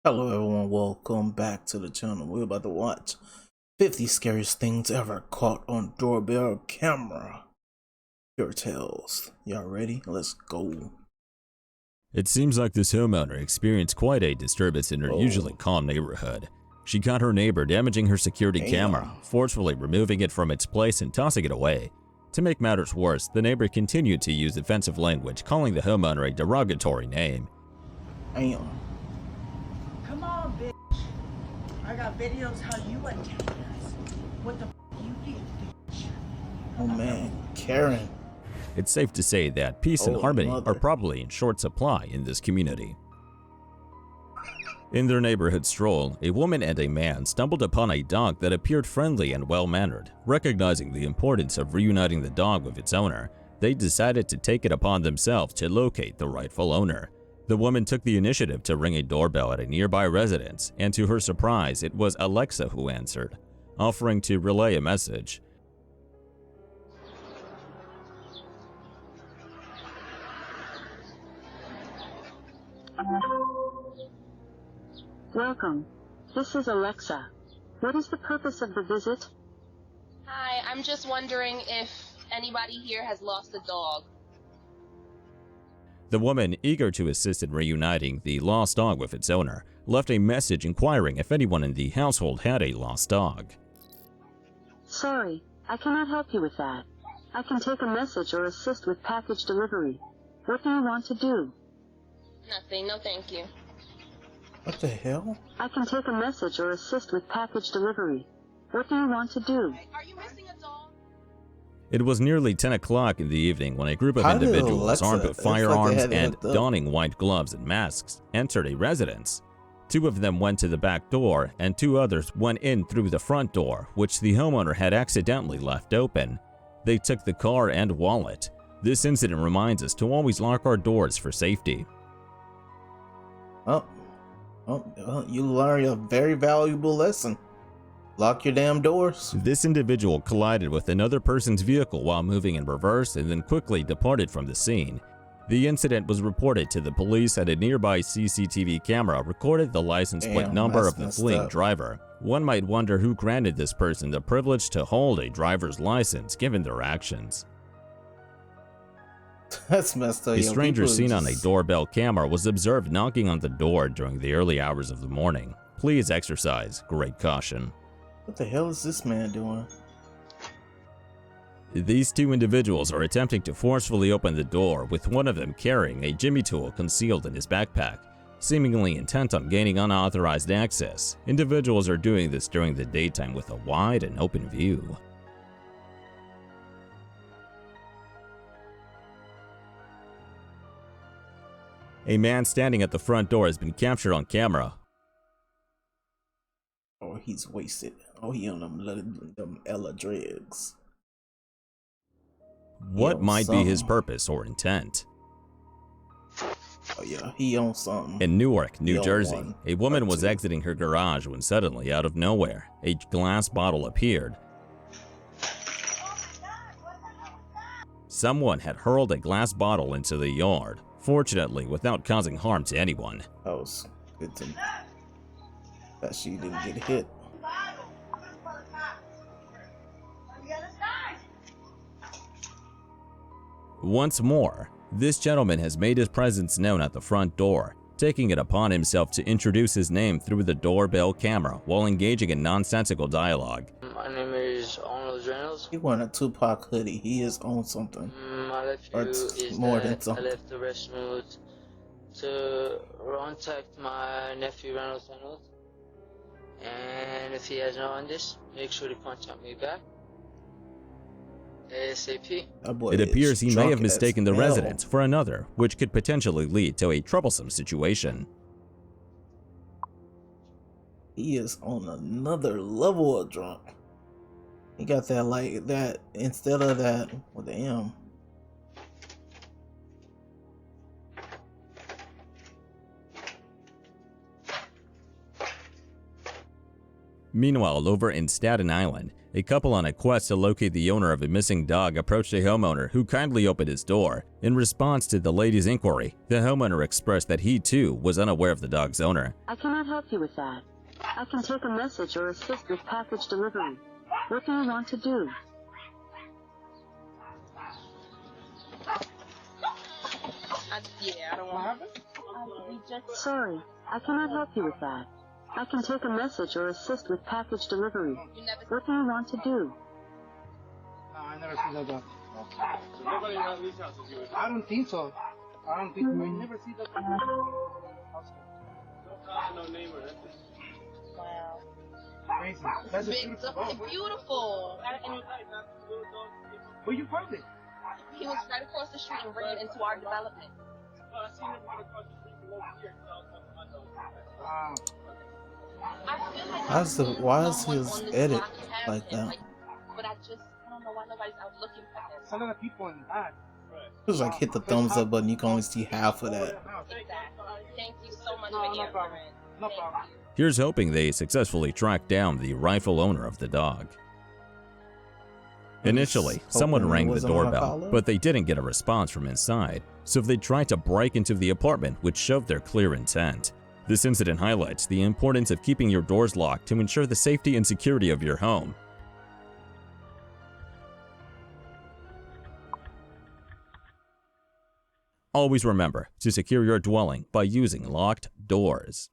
Hello everyone, welcome back to the channel. We're about to watch 50 scariest things ever caught on doorbell camera. Pure tales. Y'all ready? Let's go. It seems like this homeowner experienced quite a disturbance in her usually calm neighborhood. She caught her neighbor damaging her security camera, forcefully removing it from its place and tossing it away. To make matters worse, the neighbor continued to use offensive language, calling the homeowner a derogatory name. Damn. Come on, bitch. I got videos how you attack us. What the f you did, bitch? Oh man, Karen. It's safe to say that peace and harmony mother. are probably in short supply in this community. In their neighborhood stroll, a woman and a man stumbled upon a dog that appeared friendly and well-mannered. Recognizing the importance of reuniting the dog with its owner, they decided to take it upon themselves to locate the rightful owner. The woman took the initiative to ring a doorbell at a nearby residence, and to her surprise, it was Alexa who answered, offering to relay a message. Welcome. This is Alexa. What is the purpose of the visit? Hi, I'm just wondering if anybody here has lost a dog. The woman, eager to assist in reuniting the lost dog with its owner, left a message inquiring if anyone in the household had a lost dog. Sorry, I cannot help you with that. I can take a message or assist with package delivery. What do you want to do? Nothing, no thank you. What the hell? I can take a message or assist with package delivery. What do you want to do? Are you missing a dog? It was nearly 10 o'clock in the evening when a group of How did individuals Alexa- armed with it's like they firearms had it and hooked up. donning white gloves and masks entered a residence. Two of them went to the back door, and two others went in through the front door, which the homeowner had accidentally left open. They took the car and wallet. This incident reminds us to always lock our doors for safety. Well, you learned a very valuable lesson. Lock your damn doors. This individual collided with another person's vehicle while moving in reverse and then quickly departed from the scene. The incident was reported to the police, and a nearby CCTV camera recorded the license plate Damn, number that's of the messed fleeing up. driver. One might wonder who granted this person the privilege to hold a driver's license given their actions. That's messed up. A Yo, stranger people seen on a just- doorbell camera was observed knocking on the door during the early hours of the morning. Please exercise great caution. What the hell is this man doing? These two individuals are attempting to forcefully open the door, with one of them carrying a jimmy tool concealed in his backpack, seemingly intent on gaining unauthorized access. Individuals are doing this during the daytime with a wide and open view. A man standing at the front door has been captured on camera. Oh, he's wasted. Oh, he on them Ella drugs. What on might be his something. purpose or intent? Oh yeah, he on something. In Newark, New Yo, Jersey, one, a woman or was two. exiting her garage when suddenly, out of nowhere, a glass bottle appeared. Someone had hurled a glass bottle into the yard, fortunately without causing harm to anyone. That was good to that she didn't get hit. Once more, this gentleman has made his presence known at the front door, taking it upon himself to introduce his name through the doorbell camera while engaging in nonsensical dialogue. My name is Arnold Reynolds. He wearing a Tupac hoodie. He is on something. My nephew Or is more than that I something. left the restroom to contact my nephew Reynolds. And if he has not on this, make sure to contact me back ASAP. That boy It is appears he may drunk have as mistaken the hell. residence for another, which could potentially lead to a troublesome situation. He is on another level of drunk. He got that like that instead of that with the M. Meanwhile, over in Staten Island, A couple on a quest to locate the owner of a missing dog approached a homeowner who kindly opened his door. In response to the lady's inquiry, the homeowner expressed that he too was unaware of the dog's owner. I cannot help you with that. I can take a message or assist with package delivery. What do you want to do? I don't want to. Sorry, I cannot help you with that. I can take a message or assist with package delivery. What do you want to do? No, I never seen that dog. So nobody at least has to do it. I don't think so. I don't think we never see that dog. No name or anything. Wow. Crazy. That's a Big, beautiful dog. beautiful. And Where you find it? he was right across the street and ran into our development. I seen him right across the street from over here. Wow. I feel like Why is someone his on this edit block has like him, that? but I don't know why nobody's out looking for him. There's a lot of people in that. It was like hit the thumbs up button, you can only see half of that. Exactly. Thank you so much No, for no answering. problem. No Thank problem. you. Here's hoping they successfully track down the rightful owner of the dog. Initially, someone Hoping it rang the wasn't on a doorbell, caller. but they didn't get a response from inside, so they tried to break into the apartment, which showed their clear intent. This incident highlights the importance of keeping your doors locked to ensure the safety and security of your home. Always remember to secure your dwelling by using locked doors.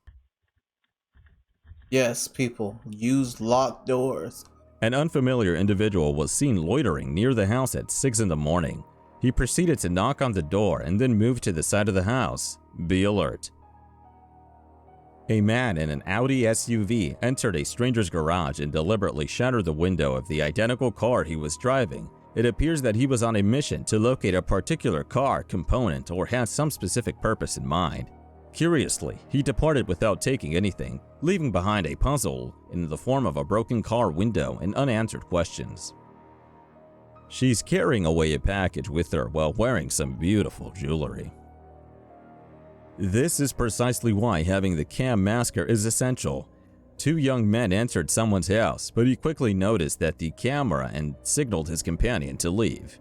Yes, people, use locked doors. An unfamiliar individual was seen loitering near the house at 6 in the morning. He proceeded to knock on the door and then moved to the side of the house. Be alert. A man in an Audi SUV entered a stranger's garage and deliberately shattered the window of the identical car he was driving. It appears that he was on a mission to locate a particular car component or had some specific purpose in mind. Curiously, he departed without taking anything, leaving behind a puzzle in the form of a broken car window and unanswered questions. She's carrying away a package with her while wearing some beautiful jewelry. This is precisely why having the cam masker is essential. Two young men entered someone's house, but he quickly noticed that the camera and signaled his companion to leave.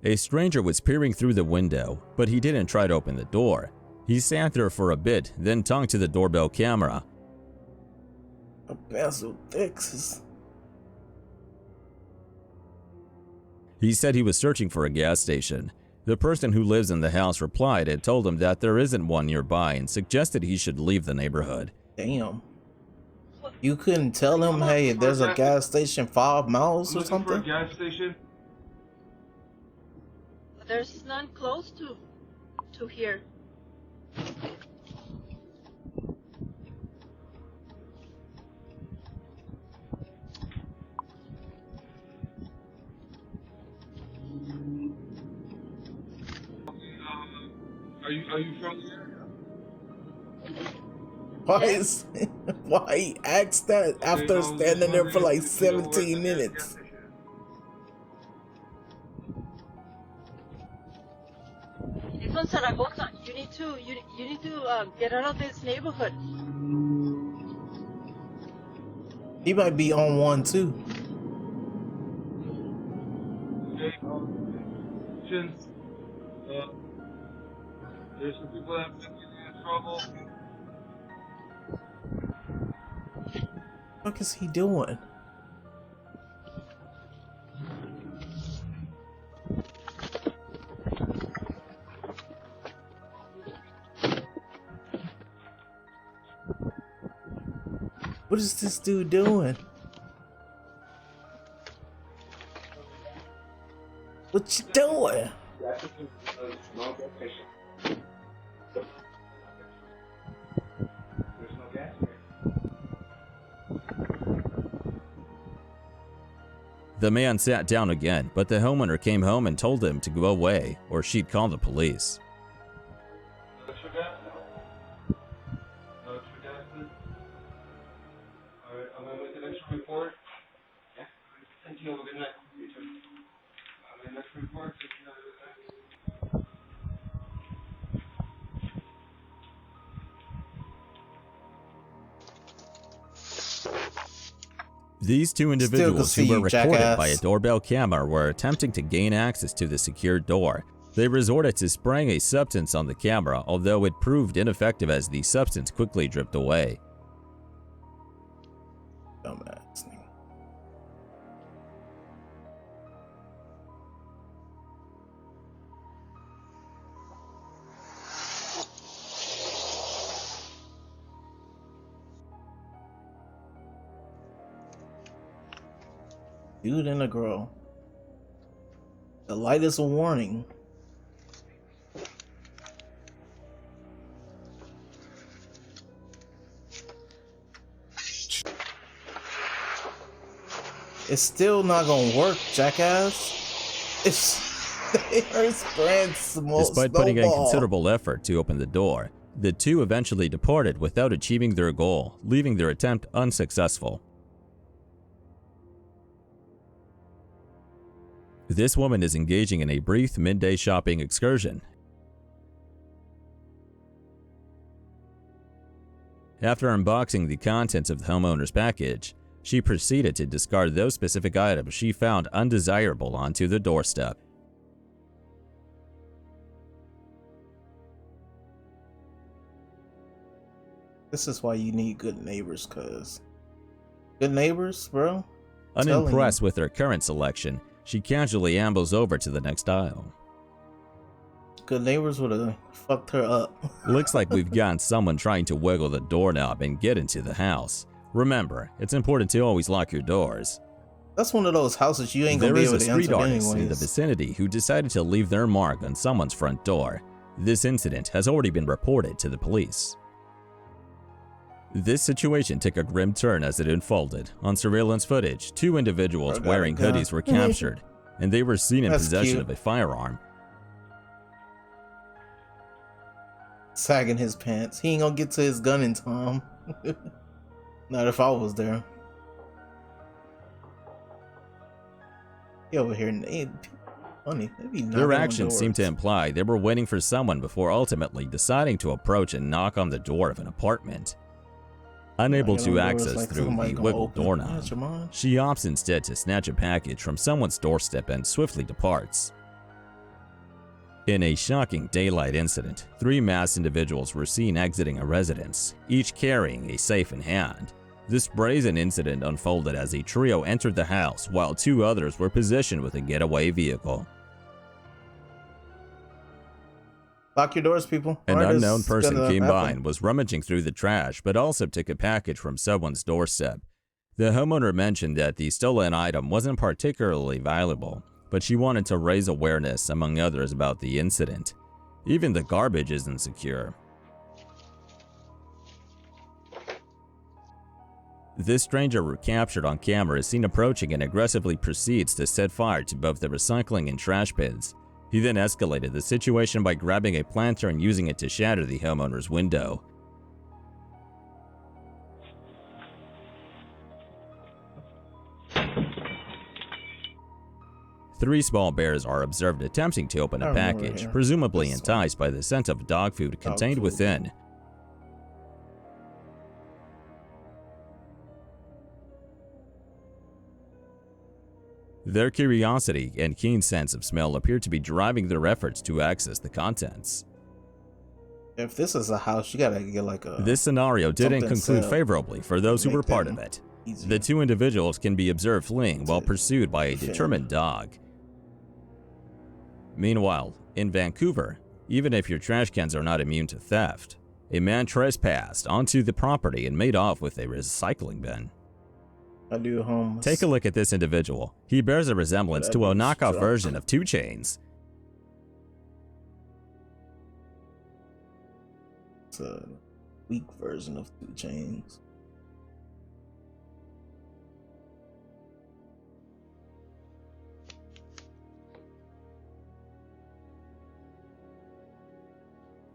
A stranger was peering through the window, but he didn't try to open the door. He sat there for a bit, then talked to the doorbell camera. A bezel fixes. He said he was searching for a gas station. The person who lives in the house replied and told him that there isn't one nearby and suggested he should leave the neighborhood. Damn. You couldn't tell him, hey, there's a gas station 5 miles or something? For a gas station. There's none close to here. Are you from here? Why he asked that after standing there for like 17 minutes? It's on Zaragoza. You need to get out of this neighborhood. He might be on one too. Okay. Since there's some people that have been in trouble. What is he doing? What is this dude doing? What you doing? The man sat down again, but the homeowner came home and told him to go away or she'd call the police. Extra gas? No extra gas, please? Alright, I'm gonna make an extra report. Yeah. Thank you, have a good night. You too. I'll make an extra report. Thank you, have a good night. These two can individuals see who were you, recorded jackass. by a doorbell camera were attempting to gain access to the secured door. They resorted to spraying a substance on the camera, although it proved ineffective as the substance quickly dripped away. Dumbass nigga. Dude and a girl. The light is a warning. It's still not gonna work, jackass. It's they are spraying Despite putting in considerable effort to open the door, the two eventually departed without achieving their goal, leaving their attempt unsuccessful. This woman is engaging in a brief midday shopping excursion. After unboxing the contents of the homeowner's package, she proceeded to discard those specific items she found undesirable onto the doorstep. This is why you need good neighbors, cuz. Good neighbors, bro? Unimpressed with her current selection, she casually ambles over to the next aisle. Good neighbors would have fucked her up. Looks like we've gotten someone trying to wiggle the doorknob and get into the house. Remember, it's important to always lock your doors. That's one of those houses you ain't gonna There be is able a to street enter artist in the anyways. vicinity who decided to leave their mark on someone's front door. This incident has already been reported to the police. This situation took a grim turn as it unfolded. On surveillance footage, two individuals wearing hoodies were captured, and they were seen in That's possession cute. of a firearm. Sagging his pants. He ain't gonna get to his gun in time. Not if I was there. He over here, funny. Their actions seemed to imply they were waiting for someone before ultimately deciding to approach and knock on the door of an apartment. Unable to access through the wiggle doorknob, she opts instead to snatch a package from someone's doorstep and swiftly departs. In a shocking daylight incident, three masked individuals were seen exiting a residence, each carrying a safe in hand. This brazen incident unfolded as a trio entered the house while two others were positioned with a getaway vehicle. Lock your doors, people. An Alright, unknown it's person gonna came by happen. and was rummaging through the trash, but also took a package from someone's doorstep. The homeowner mentioned that the stolen item wasn't particularly valuable, but she wanted to raise awareness among others about the incident. Even the garbage isn't secure. This stranger captured on camera is seen approaching and aggressively proceeds to set fire to both the recycling and trash bins. He then escalated the situation by grabbing a planter and using it to shatter the homeowner's window. Three small bears are observed attempting to open a package, presumably enticed by the scent of dog food contained within. Their curiosity and keen sense of smell appear to be driving their efforts to access the contents. If this is a house, you gotta get like a... This scenario didn't something conclude set favorably for those who make were part them of it. easier. The two individuals can be observed fleeing while pursued by a defend. determined dog. Meanwhile, in Vancouver, even if your trash cans are not immune to theft, a man trespassed onto the property and made off with a recycling bin. I do homeless. Take a look at this individual. He bears a resemblance to a That dude's knockoff drunk. version of 2 Chainz. It's a weak version of 2 Chainz.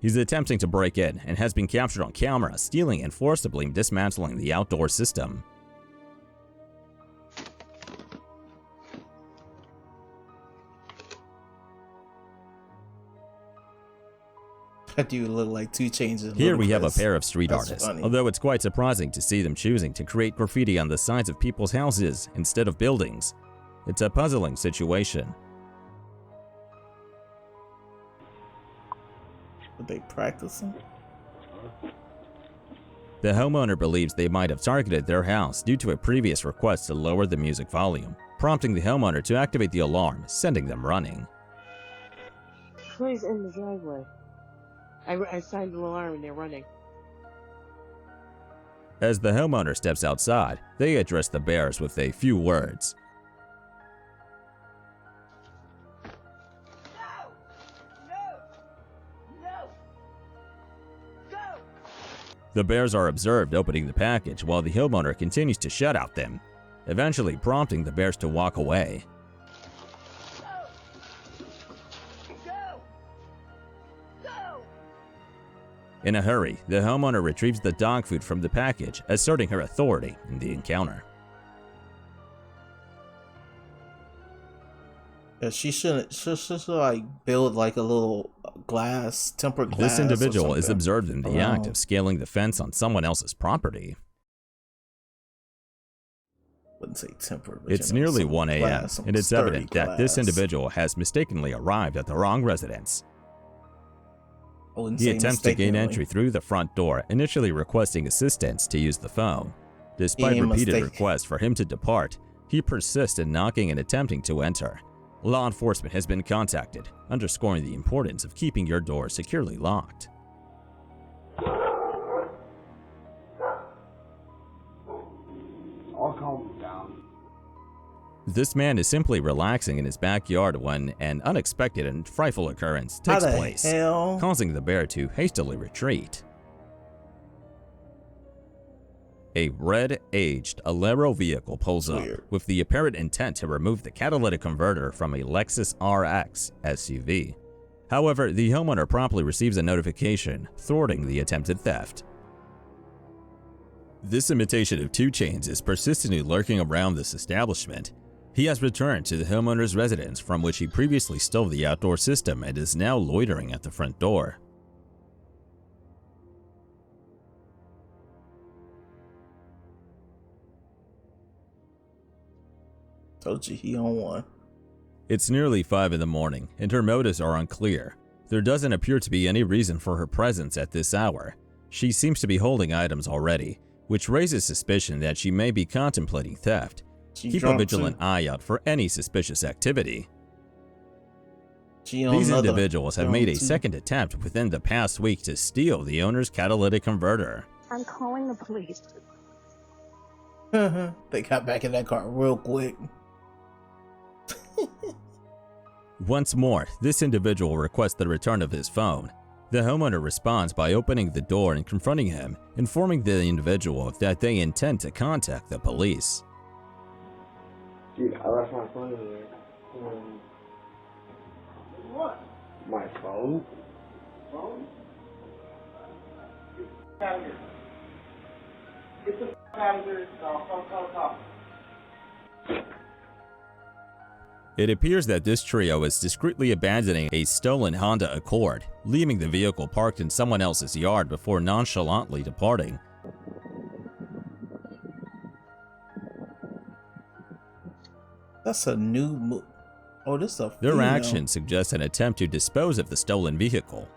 He's attempting to break in and has been captured on camera, stealing and forcibly dismantling the outdoor system. That dude look like 2 Chainz. Here we have a pair of street That's artists, funny. although it's quite surprising to see them choosing to create graffiti on the sides of people's houses instead of buildings. It's a puzzling situation. Are they practicing? The homeowner believes they might have targeted their house due to a previous request to lower the music volume, prompting the homeowner to activate the alarm, sending them running. Somebody's in the driveway. I signed the alarm and they're running. As the homeowner steps outside, they address the bears with a few words. The bears are observed opening the package while the homeowner continues to shout at them, eventually prompting the bears to walk away. In a hurry, the homeowner retrieves the dog food from the package, asserting her authority in the encounter. Yeah, she should like build like a little tempered glass. This individual is or something observed in the act of scaling the fence on someone else's property. Wouldn't say tempered. But It's you know, nearly some 1 a.m., glass, some and it's sturdy evident that this glass. individual has mistakenly arrived at the wrong residence. I wouldn't He say attempts to gain mistakenly. entry through the front door, initially requesting assistance to use the phone. Despite He ain't repeated mistake. requests for him to depart, he persists in knocking and attempting to enter. Law enforcement has been contacted, underscoring the importance of keeping your door securely locked. I'll calm you down. This man is simply relaxing in his backyard when an unexpected and frightful occurrence How takes the place, hell? causing the bear to hastily retreat. A red, aged Alero vehicle pulls up Weird. with the apparent intent to remove the catalytic converter from a Lexus RX SUV. However, the homeowner promptly receives a notification, thwarting the attempted theft. This imitation of 2 Chainz is persistently lurking around this establishment. He has returned to the homeowner's residence from which he previously stole the outdoor system and is now loitering at the front door. Told you he on one. It's nearly 5 in the morning, and her motives are unclear. There doesn't appear to be any reason for her presence at this hour. She seems to be holding items already, which raises suspicion that she may be contemplating theft. She Keep a drunk, vigilant too. eye out for any suspicious activity. She on These another. individuals have She made on a two. second attempt within the past week to steal the owner's catalytic converter. I'm calling the police. They got back in that car real quick. Once more, this individual requests the return of his phone. The homeowner responds by opening the door and confronting him, informing the individual that they intend to contact the police. Dude, I left my phone in there. What? My phone? Phone? Get out of here. Get the out of here. Call cop. It appears that this trio is discreetly abandoning a stolen Honda Accord, leaving the vehicle parked in someone else's yard before nonchalantly departing. That's a new move. Oh, this is a Their female. action suggests an attempt to dispose of the stolen vehicle.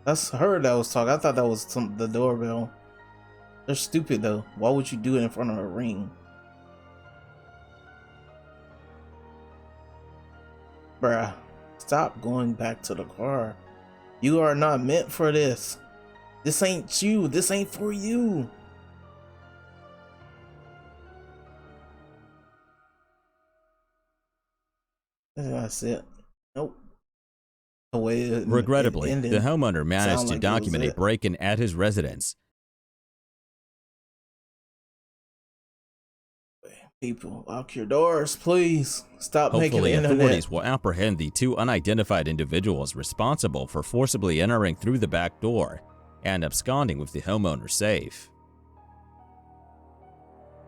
That's her that was talking. I thought that was the doorbell. They're stupid though. Why would you do it in front of a ring? Bruh, stop going back to the car. You are not meant for this. This ain't you. This ain't for you. That's it. Nope. The way it Regrettably, ended the homeowner managed sound to like it was document a it. break-in at his residence. People, lock your doors, please. Stop making Hopefully, the internet. authorities will apprehend the 2 unidentified individuals responsible for forcibly entering through the back door and absconding with the homeowner's safe.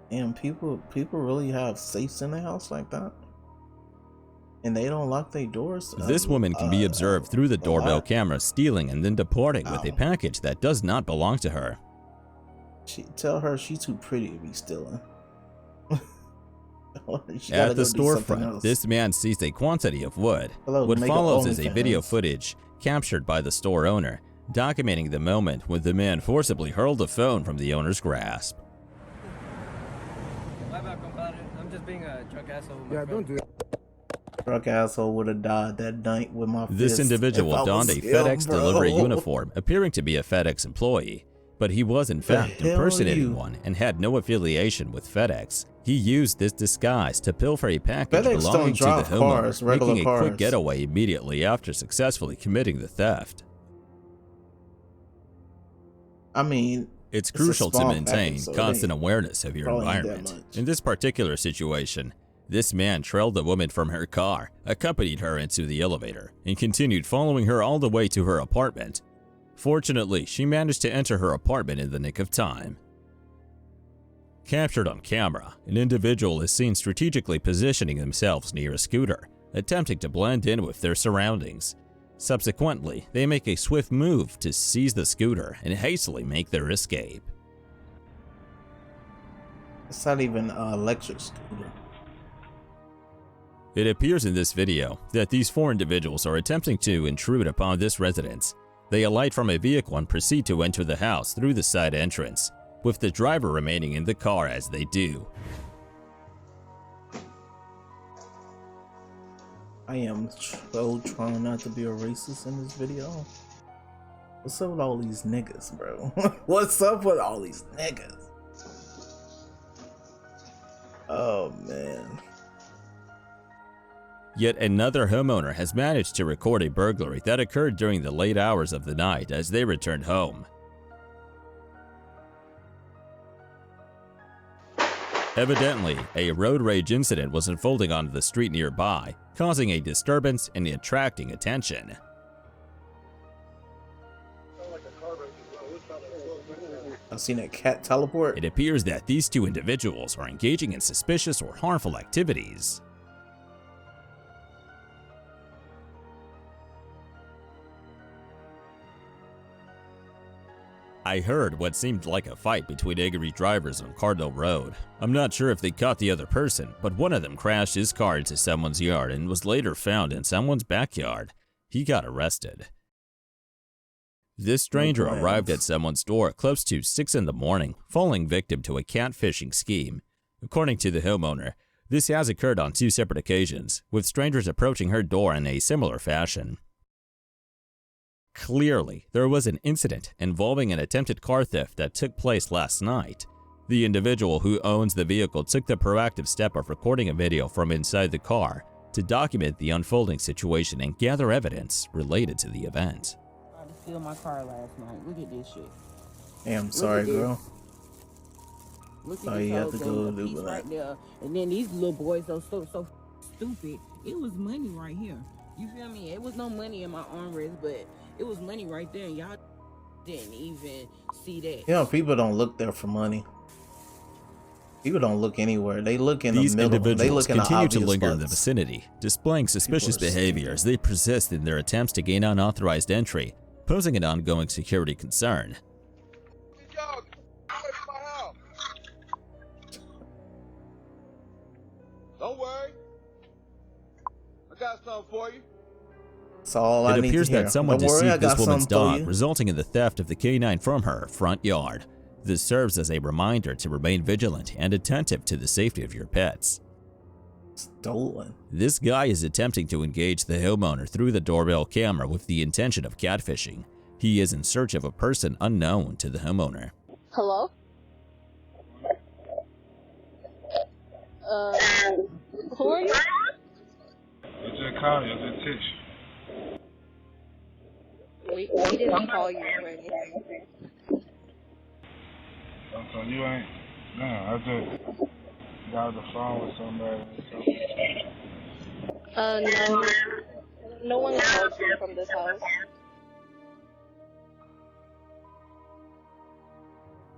And people really have safes in the house like that. And they don't lock their doors? This woman can be observed through the doorbell camera stealing and then departing with a package that does not belong to her. Tell her she's too pretty to be stealing. At the storefront, this man sees a quantity of wood. What follows is a video footage captured by the store owner, documenting the moment when the man forcibly hurled the phone from the owner's grasp. My bad, compadre. I'm just being a drunk asshole. Yeah, don't do it. Drunk asshole would have died that night with my This individual donned a FedEx delivery uniform, appearing to be a FedEx employee, but he was in fact impersonating one and had no affiliation with FedEx. He used this disguise to pilfer a package belonging to the homeowner, making a quick getaway immediately after successfully committing the theft. I mean, it's crucial to maintain constant awareness of your environment. In this particular situation, this man trailed the woman from her car, accompanied her into the elevator, and continued following her all the way to her apartment. Fortunately, she managed to enter her apartment in the nick of time. Captured on camera, an individual is seen strategically positioning themselves near a scooter, attempting to blend in with their surroundings. Subsequently, they make a swift move to seize the scooter and hastily make their escape. It's not even an electric scooter. It appears in this video that these four individuals are attempting to intrude upon this residence. They alight from a vehicle and proceed to enter the house through the side entrance, with the driver remaining in the car as they do. I am so trying not to be a racist in this video. What's up with all these niggas, bro? What's up with all these niggas? Oh, man. Yet another homeowner has managed to record a burglary that occurred during the late hours of the night as they returned home. Evidently, a road rage incident was unfolding on the street nearby, causing a disturbance and attracting attention. I've seen a cat teleport. It appears that these two individuals are engaging in suspicious or harmful activities. I heard what seemed like a fight between angry drivers on Cardinal Road. I'm not sure if they caught the other person, but one of them crashed his car into someone's yard and was later found in someone's backyard. He got arrested. This stranger arrived at someone's door close to 6 in the morning, falling victim to a catfishing scheme. According to the homeowner, this has occurred on 2 separate occasions, with strangers approaching her door in a similar fashion. Clearly, there was an incident involving an attempted car theft that took place last night. The individual who owns the vehicle took the proactive step of recording a video from inside the car to document the unfolding situation and gather evidence related to the event. I tried to steal my car last night. Look at this shit. Hey, I'm sorry, girl. Look at Oh, this you have to whole go thing do right that. there. And then these little boys are so stupid. It was money right here. You feel me? It was no money in my armrest, but it was money right there. Y'all didn't even see that. You know, people don't look there for money. People don't look anywhere. They look in the middle. These individuals they look in continue the to linger in the spots. vicinity, displaying suspicious behavior as they persist in their attempts to gain unauthorized entry, posing an ongoing security concern. Don't worry. I got something for you. That's all I It need appears to hear. that someone Don't worry, I deceived this got woman's something for dog, you. resulting in the theft of the canine from her front yard. This serves as a reminder to remain vigilant and attentive to the safety of your pets. Stolen. This guy is attempting to engage the homeowner through the doorbell camera with the intention of catfishing. He is in search of a person unknown to the homeowner. Hello? Who are you? I just called you. I just text you. We didn't call you or anything. So you ain't. No, I just got on the phone with somebody. No. No one called you from this house.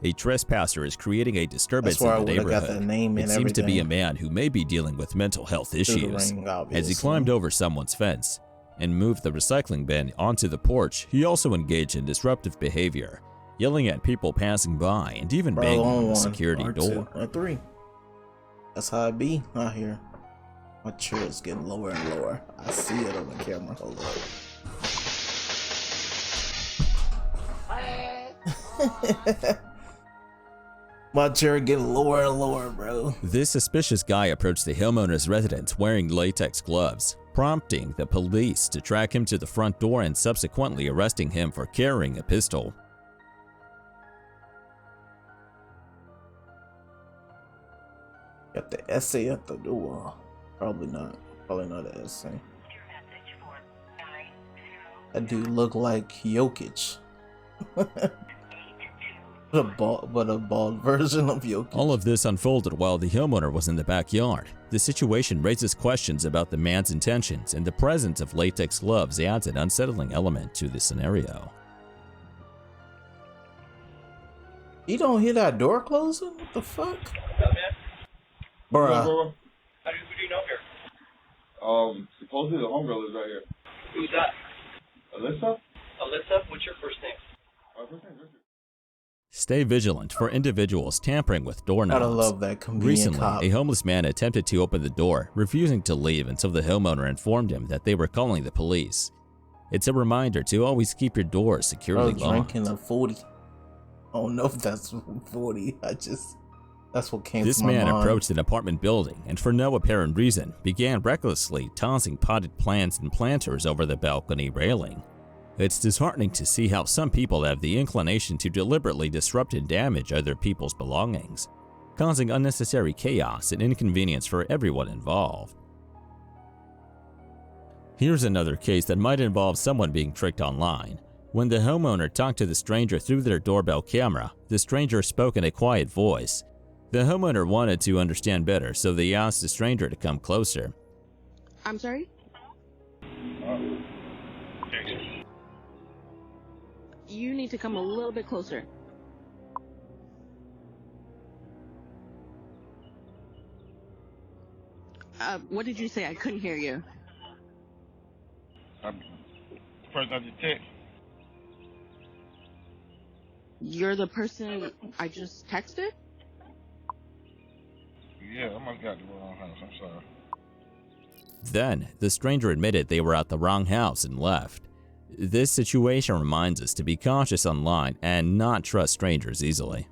A trespasser is creating a disturbance That's where in the I would've got neighborhood. the name It and seems to be a everything. man who may be dealing with mental health Through the issues. ring, As he obviously. climbed over someone's fence and moved the recycling bin onto the porch, he also engaged in disruptive behavior, yelling at people passing by and even Bro, banging on on the one, security or door. two, or three. That's how it be out here. My chair is getting lower and lower. I see it on the camera. Hold up. My chair getting lower and lower, bro. This suspicious guy approached the homeowner's residence wearing latex gloves, prompting the police to track him to the front door and subsequently arresting him for carrying a pistol. Got the essay at the door. Probably not. Probably not an essay. That dude look like Jokic. but a bald version of Jokic. All of this unfolded while the homeowner was in the backyard. The situation raises questions about the man's intentions, and the presence of latex gloves adds an unsettling element to the scenario. You don't hear that door closing? What the fuck? Bruh. Who do you know here? Supposedly the homegirl is right here. Who's that? Alyssa? Alyssa? What's your first name? First name Richard. Stay vigilant for individuals tampering with doorknobs. Gotta love that convenient Recently, cop. a homeless man attempted to open the door, refusing to leave until the homeowner informed him that they were calling the police. It's a reminder to always keep your doors securely locked. Drinking a 40. I don't know if that's 40. That's what came This to my man mind. approached an apartment building and for no apparent reason began recklessly tossing potted plants and planters over the balcony railing. It's disheartening to see how some people have the inclination to deliberately disrupt and damage other people's belongings, causing unnecessary chaos and inconvenience for everyone involved. Here's another case that might involve someone being tricked online. When the homeowner talked to the stranger through their doorbell camera, the stranger spoke in a quiet voice. The homeowner wanted to understand better, so they asked the stranger to come closer. I'm sorry? You need to come a little bit closer. What did you say? I couldn't hear you. First I just text. You're the person I just texted? Yeah, I must got the wrong house. I'm sorry. Then, the stranger admitted they were at the wrong house and left. This situation reminds us to be cautious online and not trust strangers easily.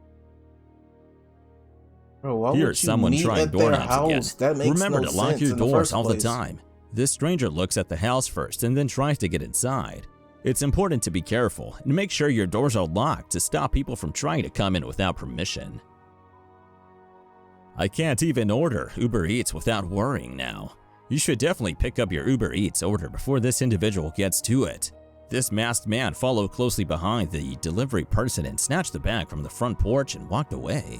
Bro, why Here's would you someone meet trying at their doorknobs house? again. That makes Remember no to lock sense your in the doors first all the place. time. This stranger looks at the house first and then tries to get inside. It's important to be careful and make sure your doors are locked to stop people from trying to come in without permission. I can't even order Uber Eats without worrying now. You should definitely pick up your Uber Eats order before this individual gets to it. This masked man followed closely behind the delivery person and snatched the bag from the front porch and walked away.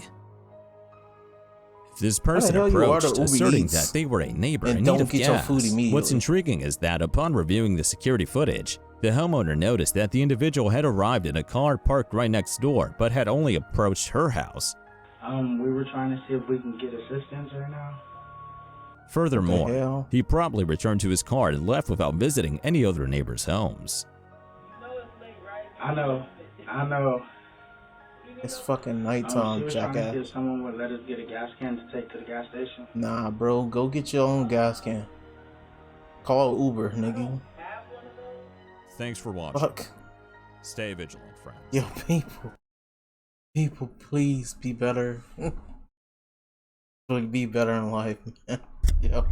This person hell you approached, order Uber asserting Eats that they were a neighbor and in don't need of get your gas. food immediately? What's intriguing is that upon reviewing the security footage, the homeowner noticed that the individual had arrived in a car parked right next door, but had only approached her house. We were trying to see if we can get assistance right now. Furthermore, he promptly returned to his car and left without visiting any other neighbors' homes. I know. It's fucking She nighttime, was trying to see jackass. if someone would let us get a gas can to take to the gas station. Nah, bro, go get your own gas can. Call Uber, nigga. Thanks for watching. Fuck. Stay vigilant, friends. Yo, people, please be better. Be better in life, man. Yo,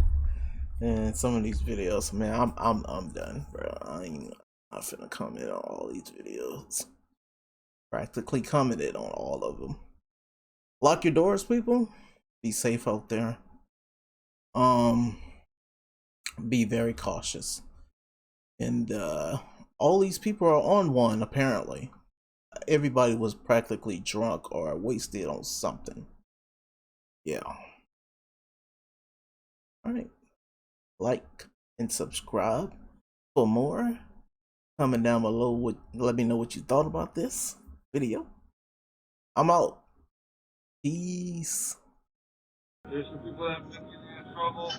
and some of these videos, man, I'm done, bro. I ain't not finna comment on all these videos. Practically commented on all of them. Lock your doors, people. Be safe out there. Be very cautious. And all these people are on one, apparently. Everybody was practically drunk or wasted on something. Yeah. Alright. Like and subscribe for more. Comment down below let me know what you thought about this video. I'm out. Peace. There's some people that have been getting in trouble.